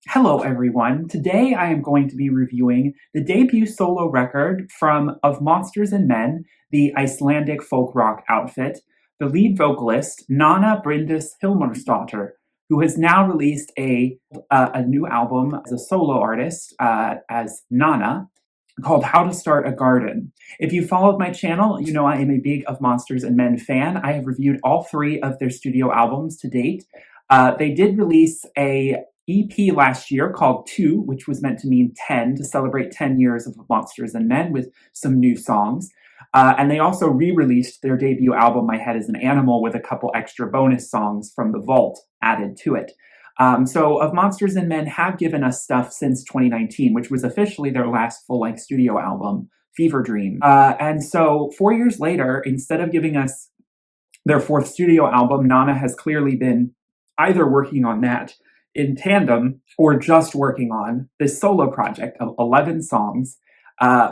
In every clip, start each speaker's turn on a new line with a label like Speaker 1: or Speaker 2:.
Speaker 1: Hello, everyone. Today I am going to be reviewing the debut solo record of Monsters and Men, the Icelandic folk rock outfit, the lead vocalist, Nanna Hilmarsdottir, who has now released a new album as a solo artist as Nanna, called How to Start a Garden. If you followed my channel, you know I am a big of Monsters and Men fan. I have reviewed all three of their studio albums to date. They did release a EP last year called 2, which was meant to mean 10, to celebrate 10 years of Monsters and Men with some new songs. And they also re-released their debut album, My Head is an Animal, with a couple extra bonus songs from the vault added to it. So of Monsters and Men have given us stuff since 2019, which was officially their last full-length studio album, Fever Dream. And so 4 years later, instead of giving us their fourth studio album, Nanna has clearly been either working on that in tandem or just working on this solo project of 11 songs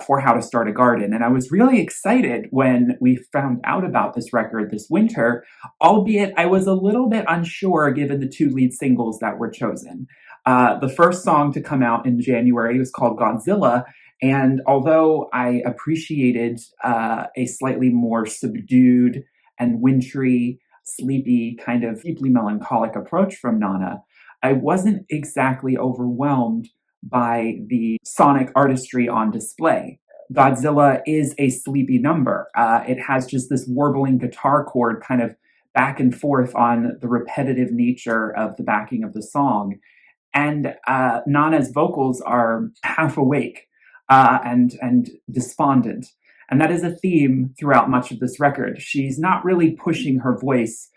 Speaker 1: for How to Start a Garden. And I was really excited when we found out about this record this winter, albeit I was a little bit unsure given the two lead singles that were chosen. The first song to come out in January was called Godzilla, and although I appreciated a slightly more subdued and wintry, sleepy, kind of deeply melancholic approach from Nanna, I wasn't exactly overwhelmed by the sonic artistry on display. Godzilla is a sleepy number. It has just this warbling guitar chord kind of back and forth on the repetitive nature of the backing of the song. And Nanna's vocals are half awake and despondent. And that is a theme throughout much of this record. She's not really pushing her voice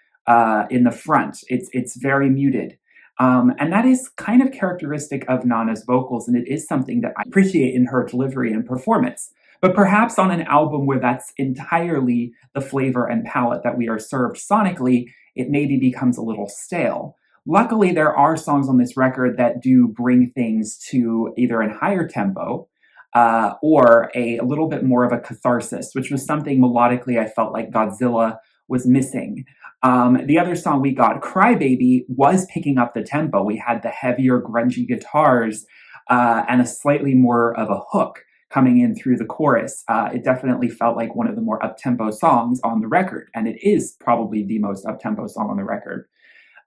Speaker 1: in the front. It's very muted. And that is kind of characteristic of Nanna's vocals, and it is something that I appreciate in her delivery and performance. But perhaps on an album where that's entirely the flavor and palette that we are served sonically, it maybe becomes a little stale. Luckily, there are songs on this record that do bring things to either a higher tempo or a little bit more of a catharsis, which was something melodically I felt like Godzilla was missing. The other song we got, Crybaby, was picking up the tempo. We had the heavier, grungy guitars and a slightly more of a hook coming in through the chorus. It definitely felt like one of the more up-tempo songs on the record, and it is probably the most up-tempo song on the record.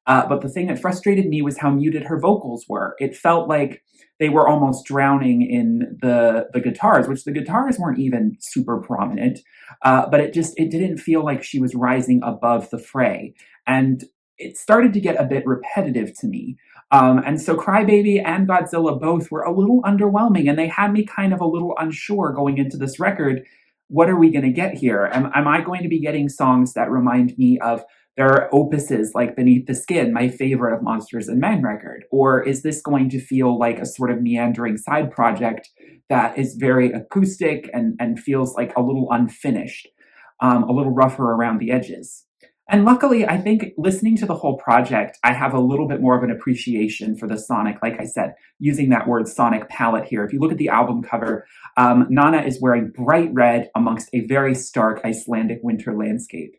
Speaker 1: But the thing that frustrated me was how muted her vocals were. It felt like they were almost drowning in the guitars, which the guitars weren't even super prominent, but it didn't feel like she was rising above the fray. And it started to get a bit repetitive to me. And so Crybaby and Godzilla both were a little underwhelming, and they had me kind of a little unsure going into this record. What are we going to get here? Am I going to be getting songs that remind me of their opuses like Beneath the Skin, my favorite of Monsters and Men record? Or is this going to feel like a sort of meandering side project that is very acoustic and feels like a little unfinished, a little rougher around the edges? And luckily, I think listening to the whole project, I have a little bit more of an appreciation for the sonic, like I said, using that word sonic palette here. If you look at the album cover, Nanna is wearing bright red amongst a very stark Icelandic winter landscape.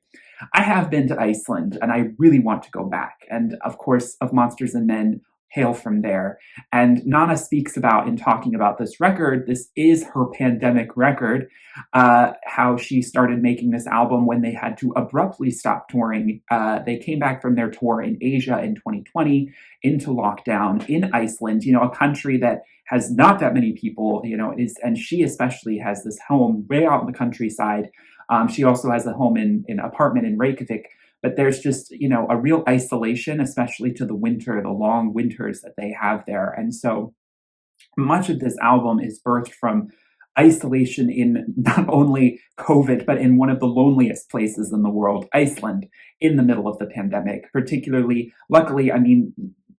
Speaker 1: I have been to Iceland, and I really want to go back. And of course, of Monsters and Men hail from there. And Nanna speaks about, in talking about this record, this is her pandemic record, how she started making this album when they had to abruptly stop touring. They came back from their tour in Asia in 2020 into lockdown in Iceland, a country that has not that many people, and she especially has this home way out in the countryside. She also has a home in an apartment in Reykjavik, but there's just, a real isolation, especially to the winter, the long winters that they have there. And so much of this album is birthed from isolation in not only COVID, but in one of the loneliest places in the world, Iceland, in the middle of the pandemic. Particularly, luckily,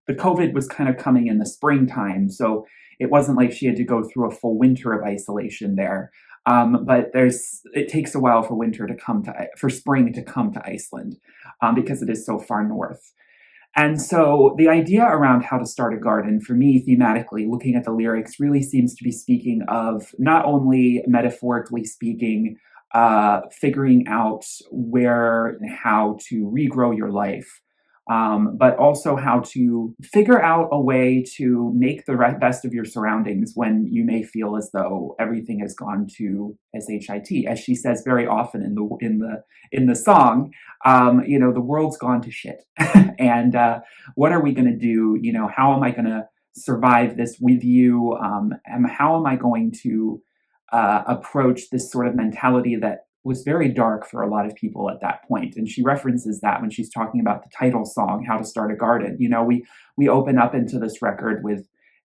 Speaker 1: the COVID was kind of coming in the springtime, so it wasn't like she had to go through a full winter of isolation there. But it takes a while for spring to come to Iceland, because it is so far north. And so the idea around How to Start a Garden, for me, thematically, looking at the lyrics, really seems to be speaking of not only metaphorically speaking, figuring out where and how to regrow your life, but also how to figure out a way to make the best of your surroundings when you may feel as though everything has gone to shit, as she says very often in the song. The world's gone to shit, and what are we going to do? How am I going to survive this with you? And how am I going to approach this sort of mentality that was very dark for a lot of people at that point. And she references that when she's talking about the title song, How to Start a Garden. We open up into this record with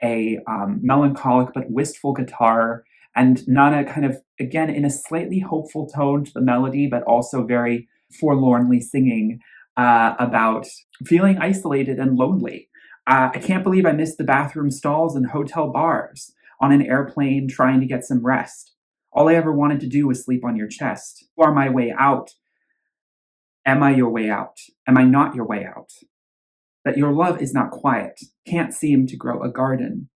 Speaker 1: a melancholic but wistful guitar, and Nanna kind of, again, in a slightly hopeful tone to the melody, but also very forlornly singing about feeling isolated and lonely. I can't believe I missed the bathroom stalls and hotel bars on an airplane trying to get some rest. All I ever wanted to do was sleep on your chest. You are my way out. Am I your way out? Am I not your way out? That your love is not quiet, can't seem to grow a garden.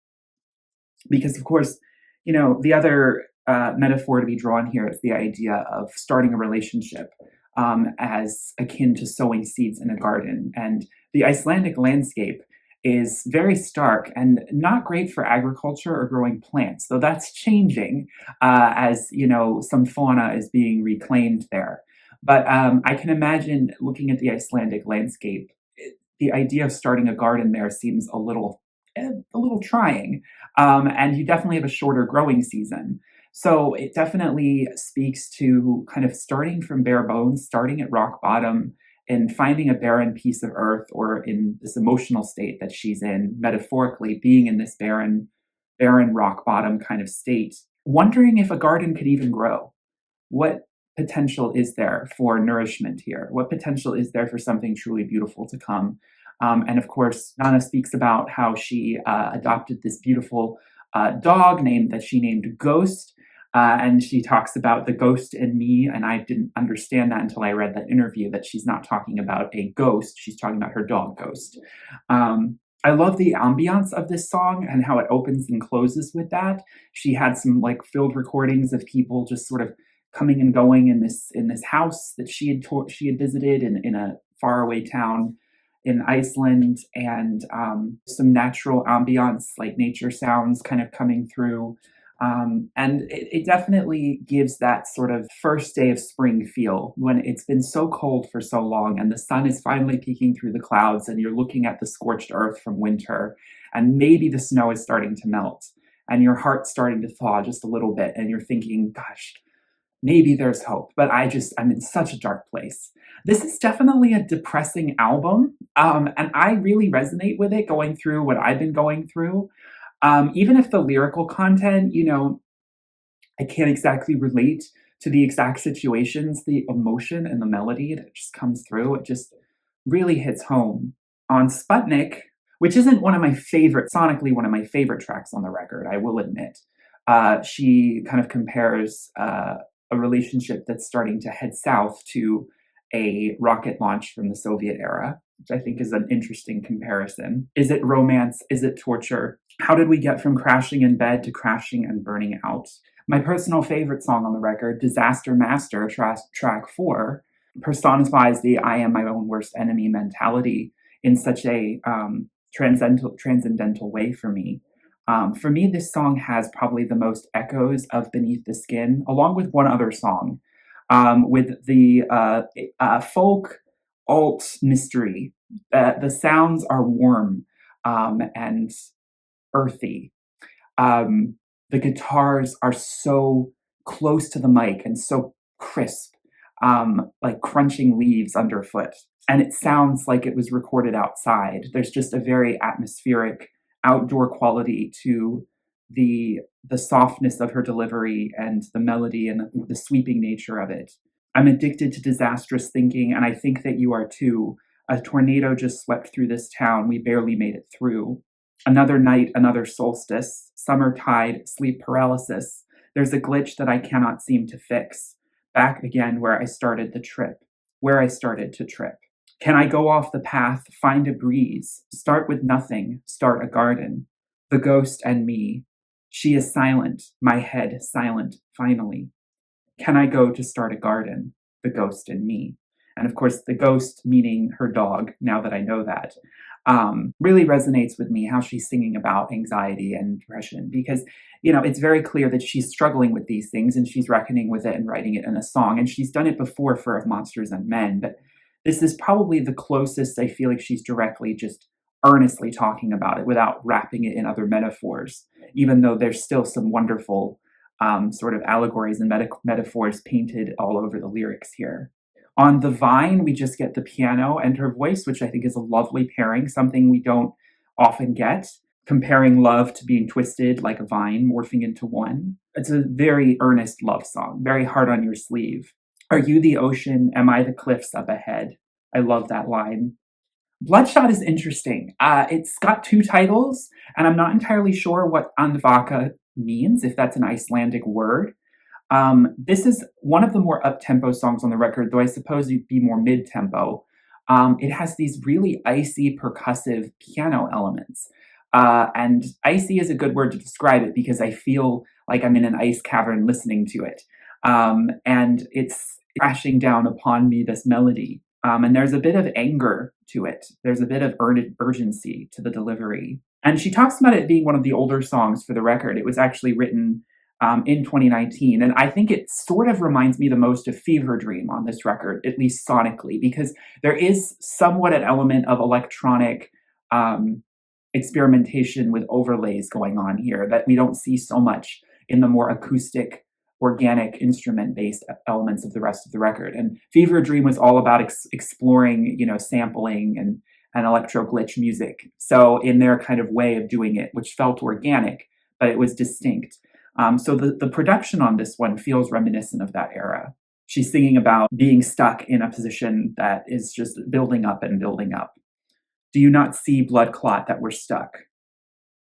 Speaker 1: Because, of course, the other metaphor to be drawn here is the idea of starting a relationship as akin to sowing seeds in a garden. And the Icelandic landscape is very stark and not great for agriculture or growing plants, though that's changing as some fauna is being reclaimed there. But I can imagine looking at the Icelandic landscape, the idea of starting a garden there seems a little trying, and you definitely have a shorter growing season. So it definitely speaks to kind of starting from bare bones, starting at rock bottom, and finding a barren piece of earth, or in this emotional state that she's in, metaphorically being in this barren rock bottom kind of state, wondering if a garden could even grow. What potential is there for nourishment here? What potential is there for something truly beautiful to come? And of course, Nanna speaks about how she adopted this beautiful dog that she named Ghost. And she talks about the ghost in me, and I didn't understand that until I read that interview, that she's not talking about a ghost, she's talking about her dog Ghost. I love the ambiance of this song and how it opens and closes with that. She had some field recordings of people just sort of coming and going in this house that she had visited in a faraway town in Iceland, and some natural ambiance, like nature sounds kind of coming through. And it definitely gives that sort of first day of spring feel when it's been so cold for so long and the sun is finally peeking through the clouds and you're looking at the scorched earth from winter, and maybe the snow is starting to melt and your heart's starting to thaw just a little bit, and you're thinking, gosh, maybe there's hope, but I'm in such a dark place. This is definitely a depressing album, and I really resonate with it going through what I've been going through. Even if the lyrical content, I can't exactly relate to the exact situations, the emotion and the melody that just comes through, it just really hits home. On Sputnik, which isn't sonically one of my favorite tracks on the record, I will admit, she kind of compares a relationship that's starting to head south to a rocket launch from the Soviet era, which I think is an interesting comparison. Is it romance? Is it torture? How did we get from crashing in bed to crashing and burning out? My personal favorite song on the record, Disaster Master, track 4, personifies the I am my own worst enemy mentality in such a transcendental way for me. For me, this song has probably the most echoes of Beneath the Skin, along with one other song, with the folk alt mystery. The sounds are warm and earthy. The guitars are so close to the mic and so crisp, like crunching leaves underfoot. And it sounds like it was recorded outside. There's just a very atmospheric outdoor quality to the softness of her delivery and the melody and the sweeping nature of it. I'm addicted to disastrous thinking, and I think that you are too. A tornado just swept through this town. We barely made it through. Another night, another solstice, summer tide, sleep paralysis. There's a glitch that I cannot seem to fix. Back again where I started to trip. Can I go off the path, find a breeze, start with nothing, start a garden? The ghost and me. She is silent, my head silent, finally. Can I go to start a garden? The ghost and me. And of course, the ghost, meaning her dog, now that I know that, really resonates with me how she's singing about anxiety and depression because, it's very clear that she's struggling with these things and she's reckoning with it and writing it in a song. And she's done it before for Monsters and Men, but this is probably the closest I feel like she's directly just earnestly talking about it without wrapping it in other metaphors, even though there's still some wonderful sort of allegories and metaphors painted all over the lyrics here. On the vine, we just get the piano and her voice, which I think is a lovely pairing, something we don't often get, comparing love to being twisted like a vine, morphing into one. It's a very earnest love song, very hard on your sleeve. Are you the ocean? Am I the cliffs up ahead? I love that line. Bloodshot is interesting. It's got two titles, and I'm not entirely sure what Andvaka means, if that's an Icelandic word. This is one of the more up-tempo songs on the record, though I suppose it'd be more mid-tempo. It has these really icy, percussive piano elements. And icy is a good word to describe it because I feel like I'm in an ice cavern listening to it. And it's crashing down upon me, this melody. And there's a bit of anger to it. There's a bit of urgency to the delivery. And she talks about it being one of the older songs for the record. It was actually written in 2019. And I think it sort of reminds me the most of Fever Dream on this record, at least sonically, because there is somewhat an element of electronic experimentation with overlays going on here that we don't see so much in the more acoustic, organic, instrument-based elements of the rest of the record. And Fever Dream was all about exploring, sampling and electro glitch music. So in their kind of way of doing it, which felt organic, but it was distinct. So the production on this one feels reminiscent of that era. She's singing about being stuck in a position that is just building up and building up. Do you not see, blood clot, that we're stuck?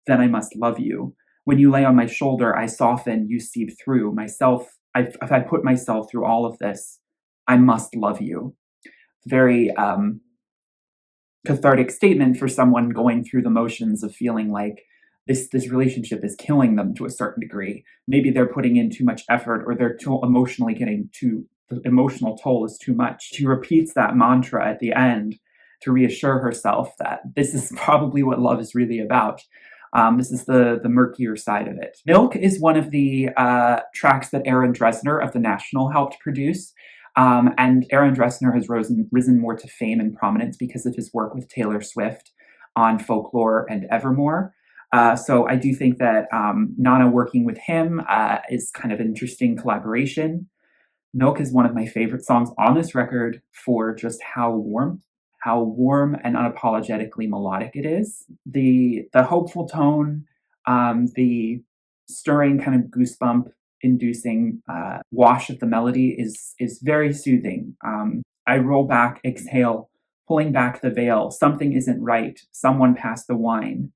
Speaker 1: Then I must love you. When you lay on my shoulder, I soften, you seep through. If I put myself through all of this, I must love you. Very cathartic statement for someone going through the motions of feeling like this relationship is killing them to a certain degree. Maybe they're putting in too much effort or they're too emotionally the emotional toll is too much. She repeats that mantra at the end to reassure herself that this is probably what love is really about. This is the murkier side of it. Milk is one of the tracks that Aaron Dresner of The National helped produce. And Aaron Dresner has risen more to fame and prominence because of his work with Taylor Swift on Folklore and Evermore. So I do think that Nanna working with him is kind of an interesting collaboration. Milk is one of my favorite songs on this record for just how warm and unapologetically melodic it is. The hopeful tone, the stirring kind of goosebump inducing wash of the melody is very soothing. I roll back, exhale, pulling back the veil. Something isn't right. Someone passed the wine.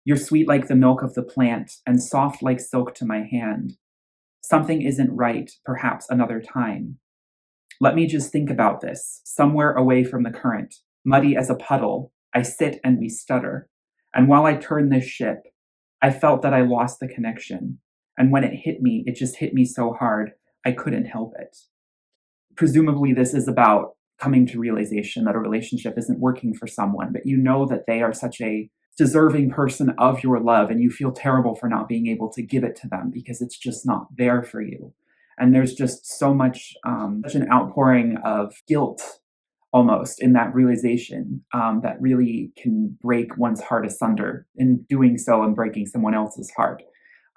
Speaker 1: You're sweet like the milk of the plant and soft like silk to my hand. Something isn't right, perhaps another time. Let me just think about this, somewhere away from the current, muddy as a puddle. I sit and we stutter. And while I turn this ship, I felt that I lost the connection. And when it hit me, it just hit me so hard, I couldn't help it. Presumably, this is about coming to realization that a relationship isn't working for someone, but you know that they are such a deserving person of your love, and you feel terrible for not being able to give it to them because it's just not there for you. And there's just so much, such an outpouring of guilt almost in that realization that really can break one's heart asunder. In doing so and breaking someone else's heart,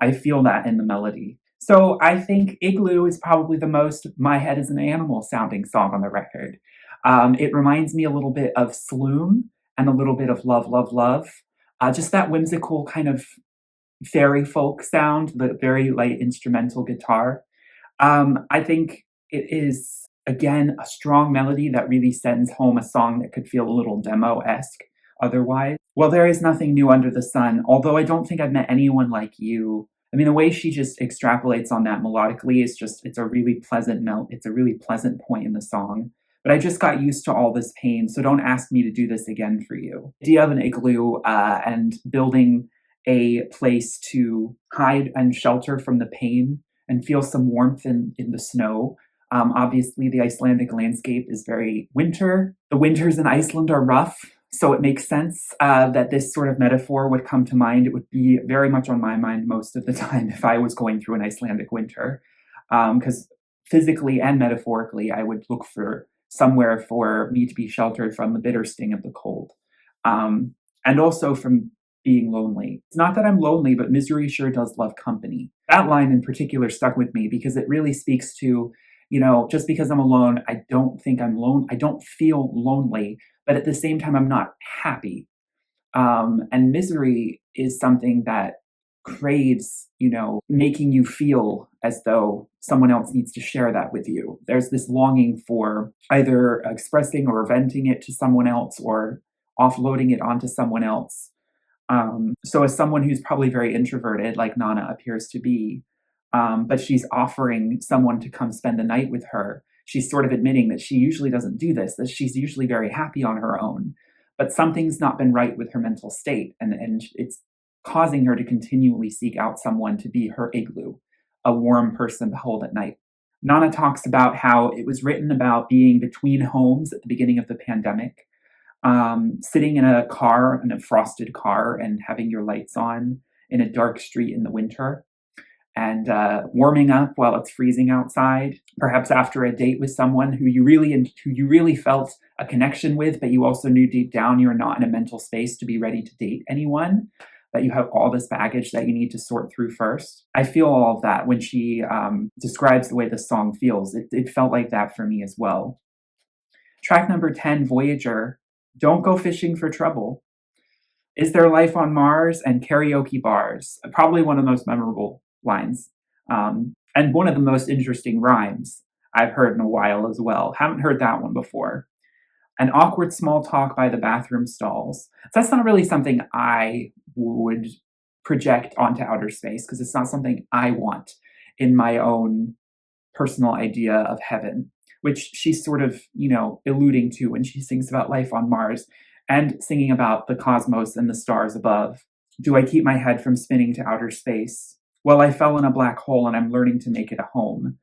Speaker 1: I feel that in the melody. So I think Igloo is probably the most My Head is an Animal sounding song on the record. It reminds me a little bit of Sloom and a little bit of Love, Love, Love. Just that whimsical kind of fairy folk sound, the very light instrumental guitar. I think it is, again, a strong melody that really sends home a song that could feel a little demo-esque otherwise. Well, there is nothing new under the sun, although I don't think I've met anyone like you. I mean, the way she just extrapolates on that melodically is just, it's a really pleasant point in the song. But I just got used to all this pain, so don't ask me to do this again for you. The idea of an igloo and building a place to hide and shelter from the pain and feel some warmth in the snow Obviously, the Icelandic landscape is very winter. The winters in Iceland are rough, so it makes sense that this sort of metaphor would come to mind. It would be very much on my mind most of the time if I was going through an Icelandic winter, because physically and metaphorically, I would look for somewhere for me to be sheltered from the bitter sting of the cold, and also from being lonely. It's not that I'm lonely, but misery sure does love company. That line in particular stuck with me because it really speaks to, just because I'm alone, I don't think I'm alone. I don't feel lonely, but at the same time, I'm not happy. And misery is something that craves, making you feel as though someone else needs to share that with you. There's this longing for either expressing or venting it to someone else or offloading it onto someone else. So, as someone who's probably very introverted, like Nana appears to be, but she's offering someone to come spend the night with her, she's sort of admitting that she usually doesn't do this, that she's usually very happy on her own. But something's not been right with her mental state, and it's causing her to continually seek out someone to be her igloo, a warm person to hold at night. Nana talks about how it was written about being between homes at the beginning of the pandemic, sitting in a car, in a frosted car, and having your lights on in a dark street in the winter, and warming up while it's freezing outside. Perhaps after a date with someone who you really felt a connection with, but you also knew deep down you're not in a mental space to be ready to date anyone. That you have all this baggage that you need to sort through first. I feel all of that when she describes the way the song feels. It felt like that for me as well. Track number 10, Voyager. Don't go fishing for trouble. Is there life on Mars? And karaoke bars. Probably one of the most memorable lines. And one of the most interesting rhymes I've heard in a while as well. Haven't heard that one before. An awkward small talk by the bathroom stalls. So that's not really something I would project onto outer space because it's not something I want in my own personal idea of heaven, which she's sort of, alluding to when she sings about life on Mars and singing about the cosmos and the stars above. Do I keep my head from spinning to outer space? Well, I fell in a black hole and I'm learning to make it a home.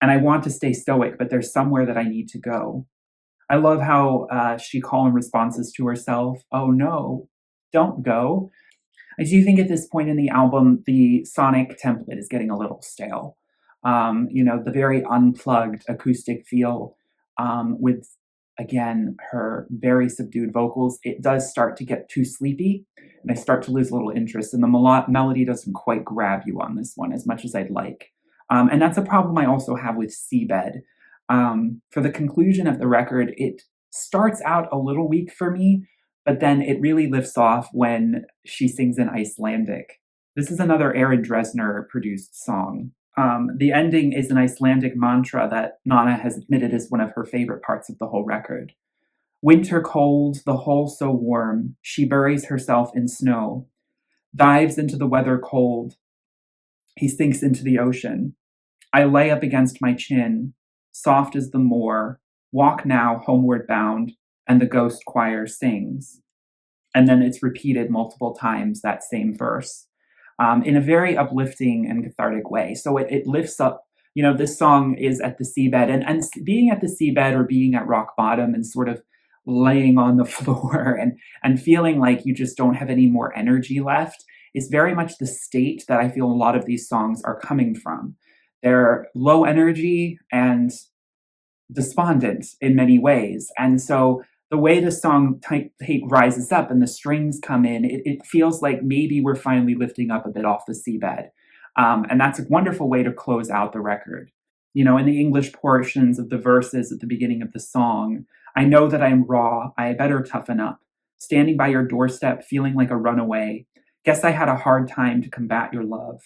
Speaker 1: And I want to stay stoic, but there's somewhere that I need to go. I love how she calls responses to herself. Oh no, don't go. I do think at this point in the album, the sonic template is getting a little stale. The very unplugged acoustic feel with, again, her very subdued vocals, it does start to get too sleepy, and I start to lose a little interest, and the melody doesn't quite grab you on this one as much as I'd like. And that's a problem I also have with Seabed. For the conclusion of the record, it starts out a little weak for me, but then it really lifts off when she sings in Icelandic. This is another Aaron Dresner produced song. The ending is an Icelandic mantra that Nana has admitted is one of her favorite parts of the whole record. Winter cold, the hole so warm, she buries herself in snow, dives into the weather cold. He sinks into the ocean. I lay up against my chin, soft as the moor, walk now homeward bound, and the ghost choir sings. And then it's repeated multiple times, that same verse, in a very uplifting and cathartic way. So it lifts up, this song is at the seabed, and being at the seabed or being at rock bottom and sort of laying on the floor and feeling like you just don't have any more energy left is very much the state that I feel a lot of these songs are coming from. They're low energy and despondent in many ways. And so the way the song rises up and the strings come in, it feels like maybe we're finally lifting up a bit off the seabed. And that's a wonderful way to close out the record. In the English portions of the verses at the beginning of the song, I know that I'm raw, I better toughen up. Standing by your doorstep, feeling like a runaway. Guess I had a hard time to combat your love.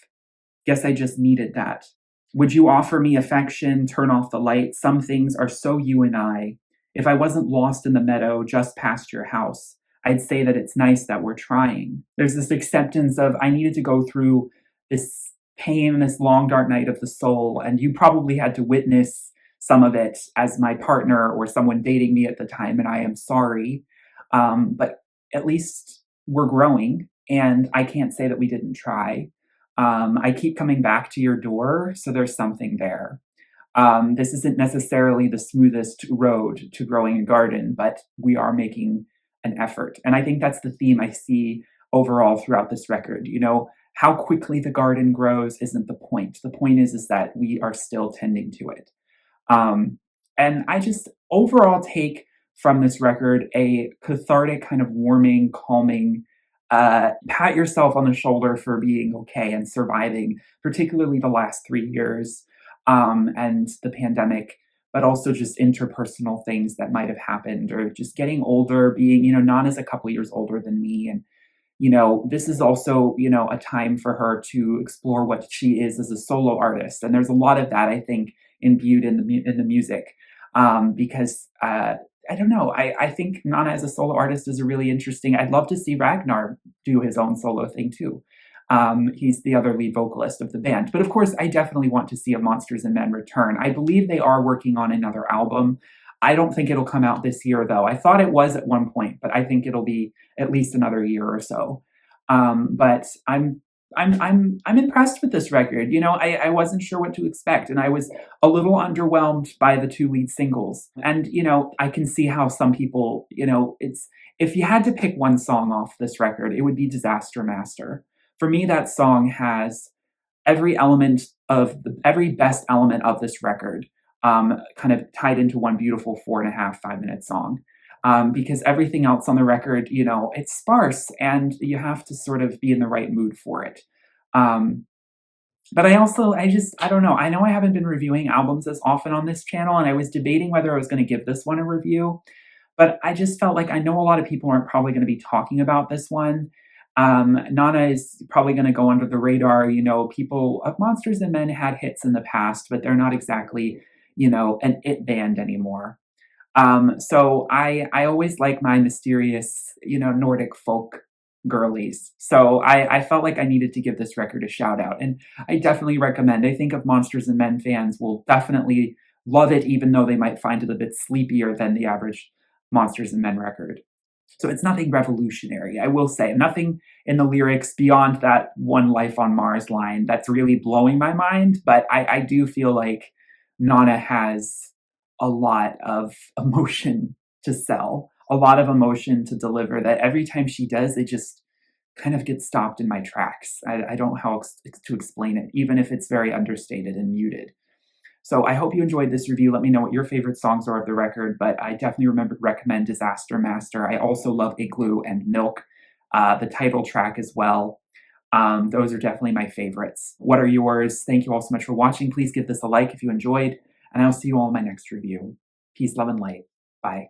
Speaker 1: Guess I just needed that. Would you offer me affection, turn off the light? Some things are so you and I. If I wasn't lost in the meadow just past your house, I'd say that it's nice that we're trying. There's this acceptance of I needed to go through this pain, this long dark night of the soul, and you probably had to witness some of it as my partner or someone dating me at the time, and I am sorry. But at least we're growing, and I can't say that we didn't try. I keep coming back to your door, so there's something there. This isn't necessarily the smoothest road to growing a garden, but we are making an effort. And I think that's the theme I see overall throughout this record. You know, how quickly the garden grows isn't the point. The point is that we are still tending to it. Um, and I just overall take from this record a cathartic, kind of warming, calming, pat yourself on the shoulder for being okay and surviving, particularly the last 3 years, and the pandemic, but also just interpersonal things that might have happened, or just getting older, being, Nana's a couple years older than me. And this is also, a time for her to explore what she is as a solo artist. And there's a lot of that, I think, imbued in the music, because I don't know. I think Nana as a solo artist is a really interesting. I'd love to see Ragnar do his own solo thing too. He's the other lead vocalist of the band. But of course, I definitely want to see a Monsters and Men return. I believe they are working on another album. I don't think it'll come out this year, though. I thought it was at one point, but I think it'll be at least another year or so. But I'm impressed with this record. I wasn't sure what to expect, and I was a little underwhelmed by the two lead singles. And I can see how some people, it's if you had to pick one song off this record, it would be Disaster Master. For me, that song has every best element of this record, kind of tied into one beautiful 4.5, 5 minute song. Because everything else on the record, it's sparse and you have to sort of be in the right mood for it. But I don't know. I know I haven't been reviewing albums as often on this channel, and I was debating whether I was going to give this one a review, but I just felt like I know a lot of people aren't probably going to be talking about this one. Nana is probably going to go under the radar. People of Monsters and Men had hits in the past, but they're not exactly, an it band anymore. So I always like my mysterious, Nordic folk girlies. So I felt like I needed to give this record a shout out, and I definitely recommend. I think of Monsters and Men fans will definitely love it, even though they might find it a bit sleepier than the average Monsters and Men record. So it's nothing revolutionary, I will say. Nothing in the lyrics beyond that one Life on Mars line that's really blowing my mind. But I do feel like Nana has a lot of emotion to sell, a lot of emotion to deliver, that every time she does, it just kind of gets stopped in my tracks. I don't know how to explain it, even if it's very understated and muted. So I hope you enjoyed this review. Let me know what your favorite songs are of the record, but I definitely recommend Disaster Master. I also love Igloo and Milk, the title track as well. Those are definitely my favorites. What are yours? Thank you all so much for watching. Please give this a like if you enjoyed, and I'll see you all in my next review. Peace, love, and light. Bye.